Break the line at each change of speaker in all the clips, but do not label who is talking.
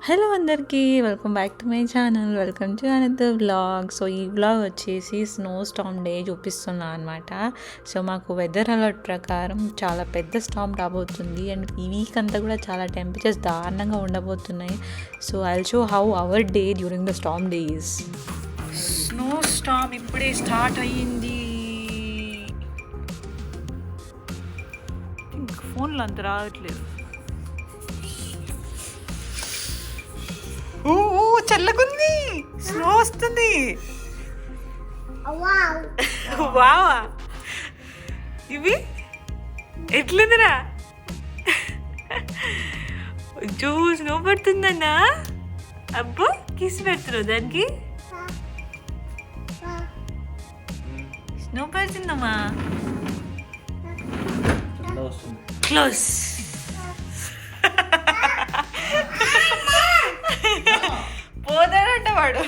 Hello అందరికీ, welcome back to my channel. Welcome to another vlog. So ఈ vlog వచ్చేసి snow Storm day చూపిస్తున్నా అనమాట. సో మాకు వెదర్ అలర్ట్ ప్రకారం చాలా పెద్ద స్టార్మ్ రాబోతుంది అండ్ ఈ వీక్ అంతా కూడా చాలా టెంపరేచర్స్ దారుణంగా ఉండబోతున్నాయి. So I will show how our day during the Storm days. Snow Storm ఇప్పుడే స్టార్ట్ అయ్యింది. ఫోన్లో అంత రావట్లేదు. చల్లగుంది, స్నో వస్తుంది. వావా, ఇవి ఎట్లుందిరా? Zoo snow పడుతుందన్నా. అబ్బో కిస్ పెడుతున్నావు దానికి. స్నో పడుతుందమ్మా. క్లోజ్. పోతాడంట వాడు.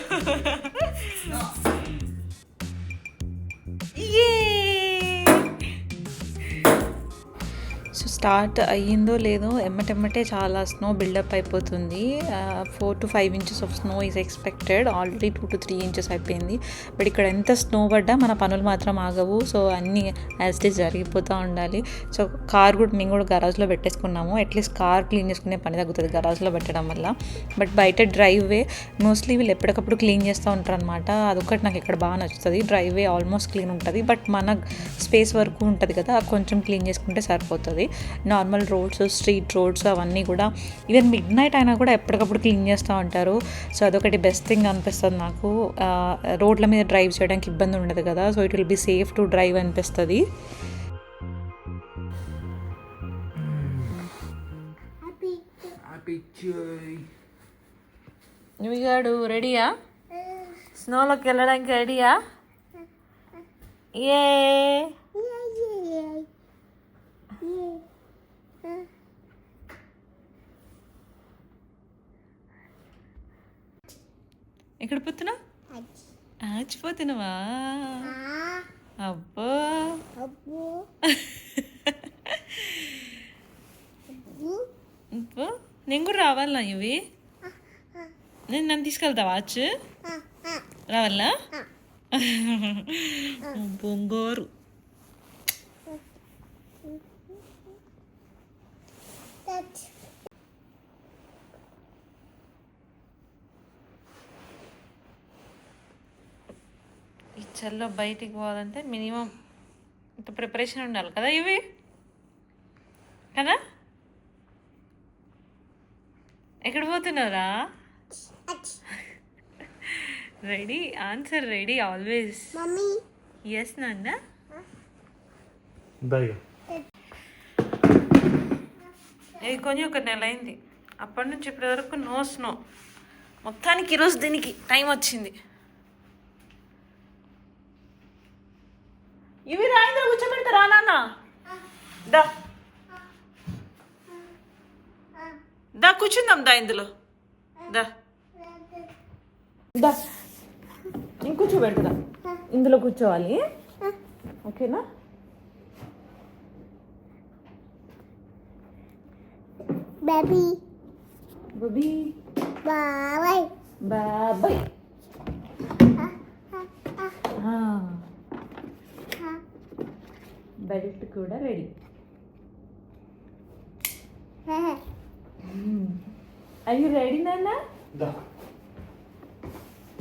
సో స్టార్ట్ అయ్యిందో లేదో ఎమ్మటెమ్మటే చాలా స్నో బిల్డప్ అయిపోతుంది. 4 to 5 inches of snow is expected. Already 2 to 3 inches అయిపోయింది. బట్ ఇక్కడ ఎంత స్నో పడ్డా మన పనులు మాత్రం ఆగవు. సో అన్నీ యాజ్ ఇట్ ఈస్ జరిగిపోతూ ఉండాలి. సో కార్ కూడా మేము కూడా గరాజ్లో పెట్టేసుకున్నాము. అట్లీస్ట్ కార్ క్లీన్ చేసుకునే పని తగ్గుతుంది గరాజ్లో పెట్టడం వల్ల. బట్ బయట డ్రైవే మోస్ట్లీ వీళ్ళు ఎప్పటికప్పుడు క్లీన్ చేస్తూ ఉంటారు అనమాట. అదొకటి నాకు ఇక్కడ బాగా నచ్చుతుంది. డ్రైవే ఆల్మోస్ట్ క్లీన్ ఉంటుంది, బట్ మన స్పేస్ వరకు ఉంటుంది కదా, కొంచెం క్లీన్ చేసుకుంటే సరిపోతుంది. నార్మల్ రోడ్స్, స్ట్రీట్ రోడ్స్ అవన్నీ కూడా ఈవెన్ మిడ్ నైట్ అయినా కూడా ఎప్పటికప్పుడు క్లీన్ చేస్తూ ఉంటారు. సో అదొకటి బెస్ట్ థింగ్ అనిపిస్తుంది నాకు. రోడ్ల మీద డ్రైవ్ చేయడానికి ఇబ్బంది ఉండదు కదా, so it will be safe to drive అనిపిస్తుంది. నువ్వుగాడు రెడీయా? స్నోలోకి వెళ్ళడానికి రెడీయా? ఏ ఎక్కడ పోతున్నావు? ఆచిపోతున్నావా? అబ్బో అబ్బో, నేను కూడా రావాలా? ఇవి నేను నన్ను తీసుకెళ్తావా? వాచ్ రావాలా? బొంగోరు. ఈ చల్లో బయటికి పోవాలంటే మినిమం ఇంత ప్రిపరేషన్ ఉండాలి కదా, ఇవి కదా. ఎక్కడ పోతున్నారా? Ready? Answer ready always. Yes నాన్న. ఇది కొని ఒక నెల అయింది. అప్పటి నుంచి ఇప్పటి వరకు నో స్నో. మొత్తానికి ఈరోజు దీనికి టైం వచ్చింది. ఇవి రాయిందా కూర్చోబెడతారా నాన్న? దా దా కూర్చుందాం. దా ఇందులో దా దా నేను కూర్చోబెడతా. ఇందులో కూర్చోవాలి, ఓకేనా?
Baby.
Baby.
Bye.
Bye. Belt కూడా ready. Are you ready, Nana?
Da.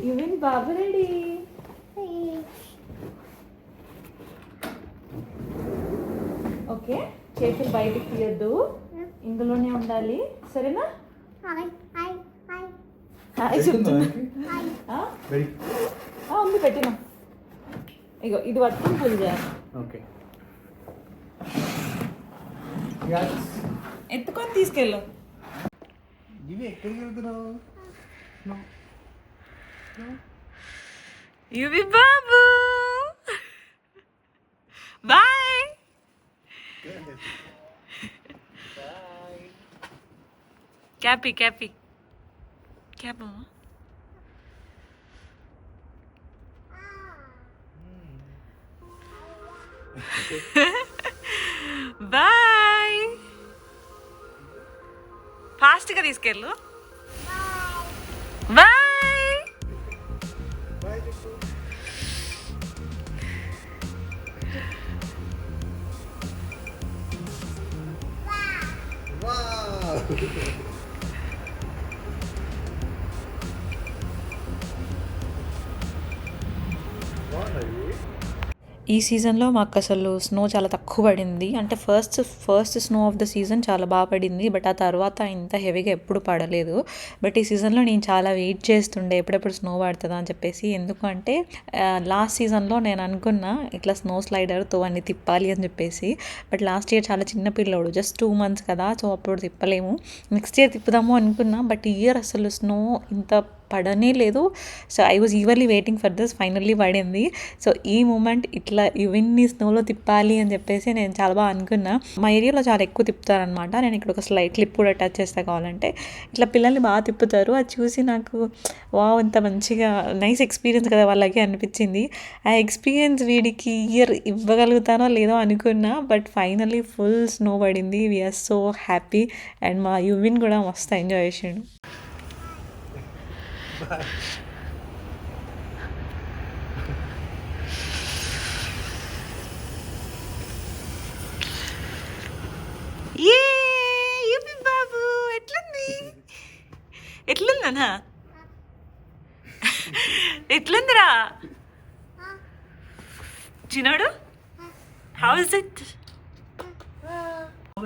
Even Baba ready. Okay, చేతులు బయటికి తీయద్దు, ఇందులోనే ఉండాలి, సరేనా? ఉంది పెట్టినా. ఇగో ఇది పట్టుకుని పూజ చేయాలి.
ఓకే,
ఎత్తుకొని తీసుకెళ్ళు.
ఇవి ఎక్కడికి వెళ్తున్నావు?
ఇవి బాబు. బాయ్. క్యాపీ క్యాపీ క్యాప్ అమ్మా. బాయ్. ఫాస్ట్గా తీసుకెళ్ళు. బాయ్.
బాయ్ చెప్పు.
ఈ సీజన్లో మాకు అసలు స్నో చాలా తక్కువ పడింది. అంటే first snow of the season చాలా బాగా పడింది. బట్ ఆ తర్వాత ఇంత హెవీగా ఎప్పుడు పడలేదు. బట్ ఈ సీజన్లో నేను చాలా వెయిట్ చేస్తుండే ఎప్పుడెప్పుడు స్నో పడుతుందా అని చెప్పేసి. ఎందుకంటే లాస్ట్ సీజన్లో నేను అనుకున్నా ఇట్లా స్నో స్లైడర్తో అన్ని తిప్పాలి అని చెప్పేసి. బట్ లాస్ట్ ఇయర్ చాలా చిన్న పిల్లోడు, జస్ట్ 2 months కదా, సో అప్పుడు తిప్పలేము. నెక్స్ట్ ఇయర్ తిప్పుదాము అనుకున్నా, బట్ ఈ ఇయర్ అసలు స్నో ఇంత పడనే లేదు. So I was eagerly waiting for this. Finally పడింది. సో ఈ మూమెంట్ ఇట్లా ఇవన్నీ స్నోలో తిప్పాలి అని చెప్పేసి నేను చాలా బాగా అనుకున్నా. మా ఏరియాలో చాలా ఎక్కువ తిప్పుతారనమాట. నేను ఇక్కడ ఒక స్లైడ్ క్లిప్ కూడా టచ్ చేస్తా కావాలంటే. ఇట్లా పిల్లల్ని బాగా తిప్పుతారు. అది చూసి నాకు వావ్ ఇంత మంచిగా నైస్ ఎక్స్పీరియన్స్ కదా వాళ్ళకి అనిపించింది. ఆ ఎక్స్పీరియన్స్ వీడికి ఇయర్ ఇవ్వగలుగుతానో లేదో అనుకున్నా. బట్ ఫైనల్లీ ఫుల్ స్నో పడింది. We are so happy. అండ్ మా యువిన్ కూడా మస్తు ఎంజాయ్ చేసాడు. బాబు ఎట్లుంది? ఎట్లుందనా? ఎట్లుందిరా చిన్నోడు? How is it?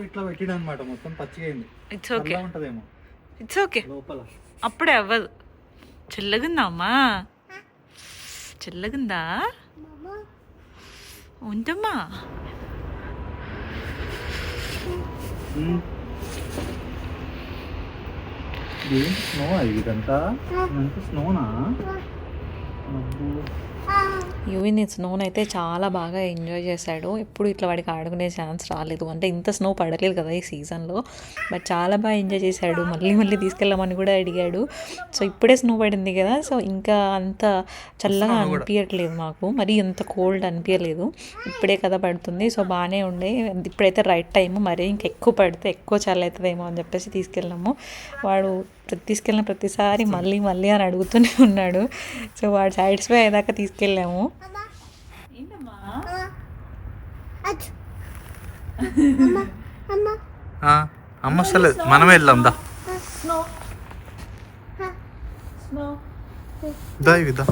ఇట్లా పెట్టిడు అనమాట, మొత్తం పచ్చిగా అయింది.
ఇట్స్ ఓకే,
ఉంటదేమో
ఇట్స్ ఓకే.
లోపల
అప్పుడే అవ్వదు. చల్లగుందా అమ్మా? చల్లగుందా? ఉంటమ్మా.
స్నో అది ఇదంతా స్నోనా?
యువిన్ ఈ స్నోని అయితే చాలా బాగా ఎంజాయ్ చేశాడు. ఎప్పుడు ఇట్లా వాడికి ఆడుకునే ఛాన్స్ రాలేదు. అంటే ఇంత స్నో పడలేదు కదా ఈ సీజన్లో. బట్ చాలా బాగా ఎంజాయ్ చేశాడు. మళ్ళీ తీసుకెళ్ళమని కూడా అడిగాడు. సో ఇప్పుడే స్నో పడింది కదా, సో ఇంకా అంత చల్లగా అనిపించట్లేదు మాకు. మరి అంత కోల్డ్ అనిపించలేదు. ఇప్పుడే కదా పడుతుంది, సో బాగానే ఉండే. ఇప్పుడైతే రైట్ టైము. మరి ఇంకెక్కువ పడితే ఎక్కువ చల్ల అవుతుందేమో అని చెప్పేసి తీసుకెళ్ళాము. వాడు తీసుకెళ్ళిన ప్రతిసారి మళ్ళీ అని అడుగుతూనే ఉన్నాడు. సో వాడు సాటిస్ఫై అయ్యేదాకా తీసుకెళ్ళాము.
అమ్మ వస్తలేదు, మనమే వెళ్దాం దా. దా ఇవి దా.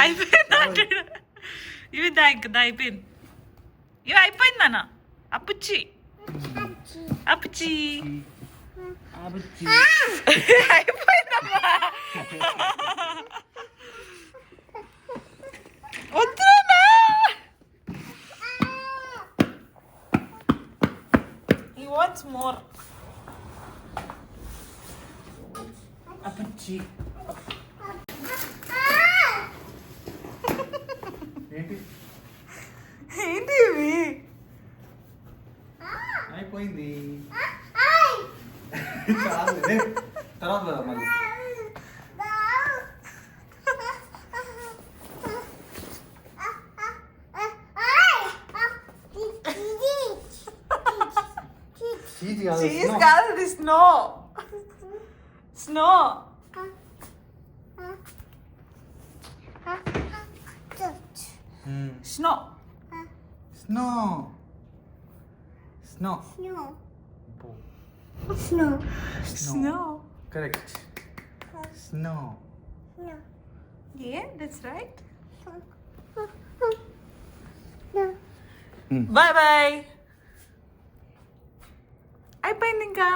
అయిపోయింది. ఇవి అయిపోయింది. ఇవి అయిపోయింది నాన్న. అప్పుచ్చి అయిపోయిందమ్మా. వద్దునా, he wants more. అప్పుచ్చి
తర్వాత మళ్ళీ
చీజ్ కాదు, ఇది snow. Snow. Snow.
Snow snow
Snow.
Snow.
Correct snow
Yeah, that's right.
No.
Bye bye. అయిపోయింది ఇంకా.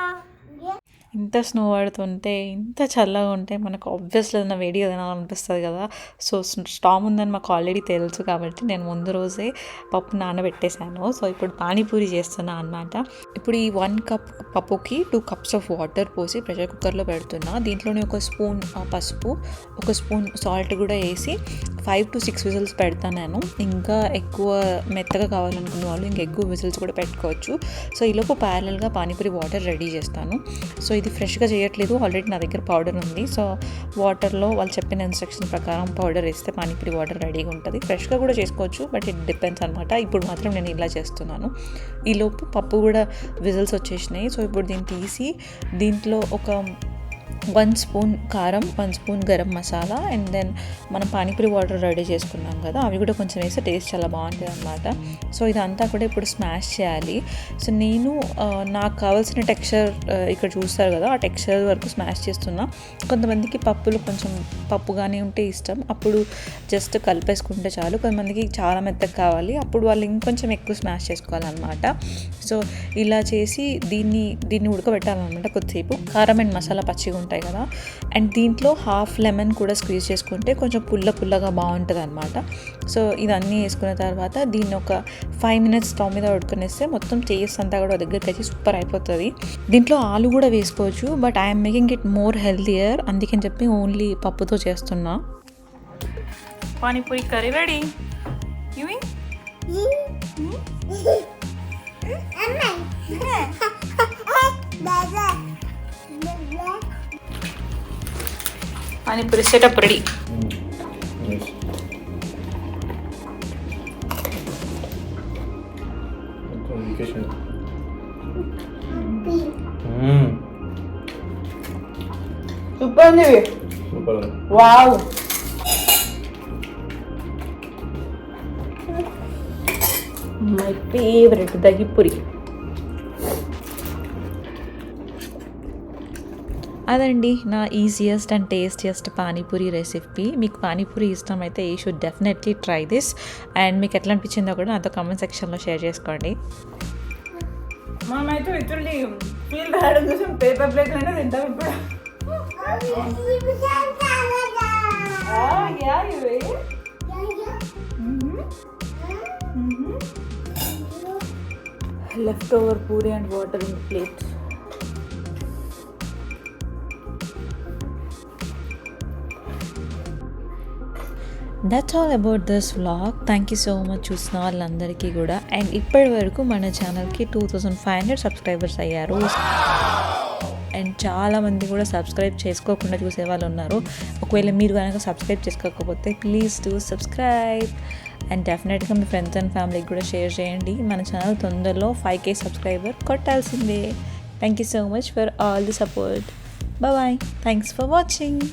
ఇంత స్నో పడుతుంటే ఇంత చల్లగా ఉంటే మనకు ఆబ్వియస్లీ ఏదైనా వేడి తినాలనిపిస్తుంది కదా. సో స్టామ్ ఉందని మాకు ఆల్రెడీ తెలుసు కాబట్టి నేను ముందు రోజే పప్పు నానబెట్టేశాను. సో ఇప్పుడు పానీపూరి చేస్తున్నా అన్నమాట. ఇప్పుడు ఈ 1 కప్ పప్పుకి 2 కప్స్ ఆఫ్ వాటర్ పోసి ప్రెషర్ కుక్కర్లో పెడుతున్నా. దీంట్లోనే 1 స్పూన్ పసుపు, 1 స్పూన్ సాల్ట్ కూడా వేసి 5 to 6 విజిల్స్ పెడతాను నేను. ఇంకా ఎక్కువ మెత్తగా కావాలనుకున్న వాళ్ళు ఇంకా ఎక్కువ విజిల్స్ కూడా పెట్టుకోవచ్చు. సో ఈలోపు ప్యారలల్గా పానీపూరి వాటర్ రెడీ చేస్తాను. సో ఇది ఫ్రెష్గా చేయట్లేదు, ఆల్రెడీ నా దగ్గర పౌడర్ ఉంది. సో వాటర్లో వాళ్ళు చెప్పిన ఇన్స్ట్రక్షన్ ప్రకారం పౌడర్ వేస్తే పానీపూరి వాటర్ రెడీగా ఉంటుంది. ఫ్రెష్గా కూడా చేసుకోవచ్చు, బట్ ఇట్ డిపెండ్స్ అనమాట. ఇప్పుడు మాత్రం నేను ఇలా చేస్తున్నాను. ఈలోపు పప్పు కూడా విజిల్స్ వచ్చేసినాయి. సో ఇప్పుడు దీన్ని తీసి దీంట్లో ఒక 1 స్పూన్ కారం, 1 spoon garam masala and then మనం పానీపూరి వాటర్ రెడీ చేసుకున్నాం కదా, అవి కూడా కొంచెం వేస్తే టేస్ట్ చాలా బాగుంటుంది అనమాట. సో ఇదంతా కూడా ఇప్పుడు స్మాష్ చేయాలి. సో నేను నాకు కావాల్సిన టెక్స్చర్ ఇక్కడ చూస్తారు కదా, ఆ టెక్స్చర్ వరకు స్మాష్ చేస్తున్నా. కొంతమందికి పప్పులు కొంచెం పప్పుగానే ఉంటే ఇష్టం, అప్పుడు జస్ట్ కలిపేసుకుంటే చాలు. కొంతమందికి చాలా మెత్తగా కావాలి, అప్పుడు వాళ్ళు ఇంకొంచెం ఎక్కువ స్మాష్ చేసుకోవాలన్నమాట. సో ఇలా చేసి దీన్ని ఉడకబెట్టాలన్నమాట కొద్దిసేపు. కారం అండ్ మసాలా పచ్చిగా ఉంటాయి కదా, అండ్ దీంట్లో హాఫ్ లెమన్ కూడా స్క్వీజ్ చేసుకుంటే కొంచెం పుల్లగా బాగుంటుంది అనమాట. సో ఇదన్నీ వేసుకున్న తర్వాత దీన్ని ఒక 5 minutes స్టవ్ మీద ఉడుకునేస్తే మొత్తం టేస్ట్ అంతా కూడా దగ్గరికి వచ్చి సూపర్ అయిపోతుంది. దీంట్లో ఆలు కూడా వేసుకోవచ్చు, but I'm making it more healthier, అందుకని చెప్పి ఓన్లీ పప్పుతో చేస్తున్నా. Panipuri curry ready. Panipuri setup ready. Super ఉంది. వావ్. My favourite dahi puri. అదండి నా easiest and tastiest panipuri recipe. మీకు పానీపూరి ఇష్టం అయితే you should definitely try this. And మీకు ఎట్లా అనిపించిందో కూడా నాతో కామెంట్ సెక్షన్లో షేర్ చేసుకోండి. మనమైతే లిటరల్లీ ఫీల్ బ్యాడ్ కోసం పేపర్ ప్లేట్ అయినా తింటాం ఇప్పుడు. Left over puri and water in plate. That's all about this vlog. Thank you so much చూసిన వాళ్ళందరికీ కూడా. అండ్ ఇప్పటి వరకు మన ఛానల్కి 2500 సబ్స్క్రైబర్స్ అయ్యారు. అండ్ చాలామంది కూడా సబ్స్క్రైబ్ చేసుకోకుండా చూసే వాళ్ళు ఉన్నారు. ఒకవేళ మీరు కనుక సబ్స్క్రైబ్ చేసుకోకపోతే ప్లీజ్ డూ సబ్స్క్రైబ్. అండ్ డెఫినెట్గా మీ ఫ్రెండ్స్ అండ్ ఫ్యామిలీకి కూడా షేర్ చేయండి. మన ఛానల్ తొందరలో 5K సబ్స్క్రైబర్ కొట్టాల్సిందే. Thank you so much for all the support. Bye. Thanks for watching.